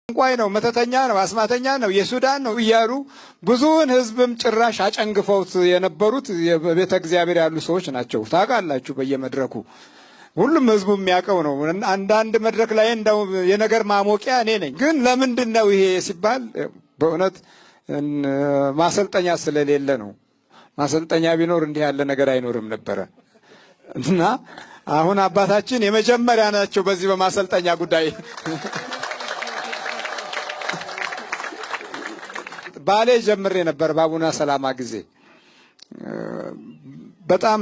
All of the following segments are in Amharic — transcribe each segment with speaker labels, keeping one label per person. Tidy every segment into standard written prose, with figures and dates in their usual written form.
Speaker 1: እንቋይ ነው፣ መተተኛ ነው፣ አስማተኛ ነው፣ የሱዳን ነው እያሉ ብዙውን ህዝብም ጭራሽ አጨንግፈውት የነበሩት በቤተ እግዚአብሔር ያሉ ሰዎች ናቸው። ታውቃላችሁ፣ በየመድረኩ ሁሉም ህዝቡ የሚያውቀው ነው። አንዳንድ መድረክ ላይ እንደው የነገር ማሞቂያ እኔ ነኝ። ግን ለምንድን ነው ይሄ ሲባል በእውነት ማሰልጠኛ ስለሌለ ነው። ማሰልጠኛ ቢኖር እንዲህ ያለ ነገር አይኖርም ነበረ። እና አሁን አባታችን የመጀመሪያ ናቸው በዚህ በማሰልጠኛ ጉዳይ። ባሌ ጀምሬ ነበር በአቡነ ሰላማ ጊዜ። በጣም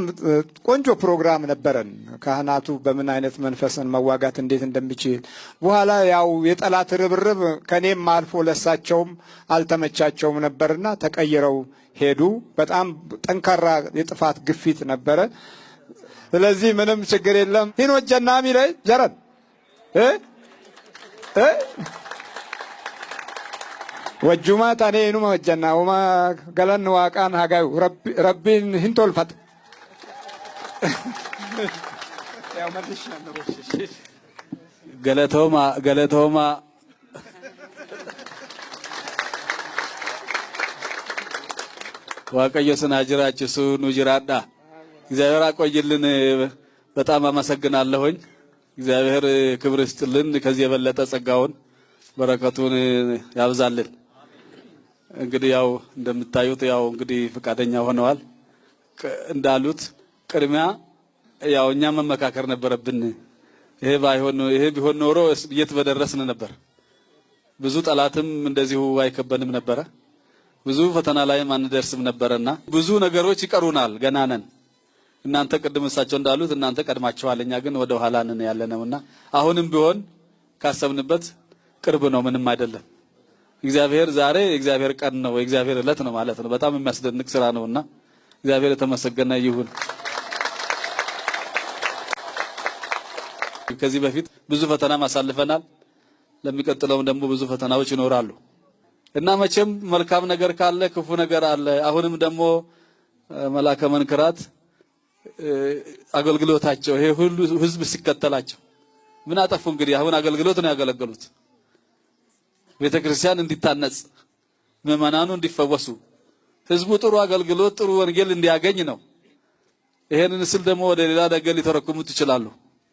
Speaker 1: ቆንጆ ፕሮግራም ነበረን። ካህናቱ በምን አይነት መንፈስን መዋጋት እንዴት እንደሚችል በኋላ ያው የጠላት ርብርብ ከኔም አልፎ ለሳቸውም አልተመቻቸውም ነበርና ተቀይረው ሄዱ። በጣም ጠንካራ የጥፋት ግፊት ነበረ። ስለዚህ ምንም ችግር የለም። ሂኖጀና ሚለይ ጀረን ወጁማ ታኔ ኑማ ወጀና ወማ ገለን ዋቃን ሀጋዩ ረቢን ሂንቶልፈት
Speaker 2: ገለቶማ ዋቀዮ ስናጅራችሱ ኑጅራዳ እግዚአብሔር አቆይልን። በጣም አመሰግናለሁኝ። እግዚአብሔር ክብር ይስጥልን። ከዚህ የበለጠ ጸጋውን በረከቱን ያብዛልን። እንግዲህ ያው እንደምታዩት ያው እንግዲህ ፈቃደኛ ሆነዋል። እንዳሉት ቅድሚያ ያው እኛ መመካከር ነበረብን። ይሄ ቢሆን ኖሮ የት በደረስን ነበር። ብዙ ጠላትም እንደዚሁ አይከበንም ነበረ። ብዙ ፈተና ላይም አንደርስም ነበርና ብዙ ነገሮች ይቀሩናል። ገና ነን። እናንተ ቅድም እሳቸው እንዳሉት እናንተ ቀድማችኋል፣ እኛ ግን ወደ ኋላ ነን ያለነውና አሁንም ቢሆን ካሰብንበት ቅርብ ነው፣ ምንም አይደለም። እግዚአብሔር ዛሬ የእግዚአብሔር ቀን ነው፣ የእግዚአብሔር ዕለት ነው ማለት ነው። በጣም የሚያስደንቅ ስራ ነውና እግዚአብሔር የተመሰገነ ይሁን። ከዚህ በፊት ብዙ ፈተና ማሳልፈናል። ለሚቀጥለውም ደግሞ ብዙ ፈተናዎች ይኖራሉ እና መቼም መልካም ነገር ካለ ክፉ ነገር አለ። አሁንም ደግሞ መላከ መንክራት አገልግሎታቸው ይሄ ሁሉ ህዝብ ሲከተላቸው ምን አጠፉ? እንግዲህ አሁን አገልግሎት ነው ያገለገሉት። ቤተክርስቲያን እንዲታነጽ፣ ምዕመናኑ እንዲፈወሱ፣ ህዝቡ ጥሩ አገልግሎት ጥሩ ወንጌል እንዲያገኝ ነው። ይሄንን ስል ደግሞ ወደ ሌላ ነገር ሊተረኩሙት ይችላሉ።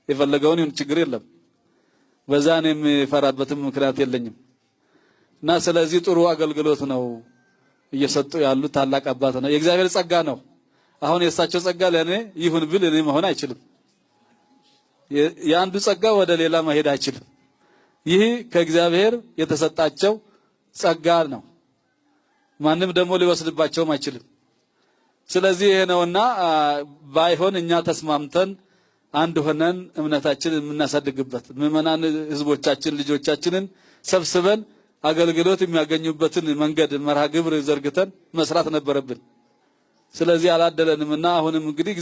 Speaker 2: የፈለገውን ይሁን፣ ችግር የለም። በዛ እኔም የፈራበትም ምክንያት የለኝም እና ስለዚህ ጥሩ አገልግሎት ነው እየሰጡ ያሉት። ታላቅ አባት ነው። የእግዚአብሔር ጸጋ ነው። አሁን የእሳቸው ጸጋ ለኔ ይሁን ብል እኔ መሆን አይችልም። የአንዱ ጸጋ ወደ ሌላ መሄድ አይችልም። ይህ ከእግዚአብሔር የተሰጣቸው ጸጋ ነው። ማንም ደግሞ ሊወስድባቸውም አይችልም። ስለዚህ ይሄ ነውና ባይሆን እኛ ተስማምተን አንድ ሆነን እምነታችንን የምናሳድግበት ምዕመናን ህዝቦቻችን ልጆቻችንን ሰብስበን አገልግሎት የሚያገኙበትን መንገድ መርሃ ግብር ዘርግተን መስራት ነበረብን። ስለዚህ አላደለንምና አሁንም እንግዲህ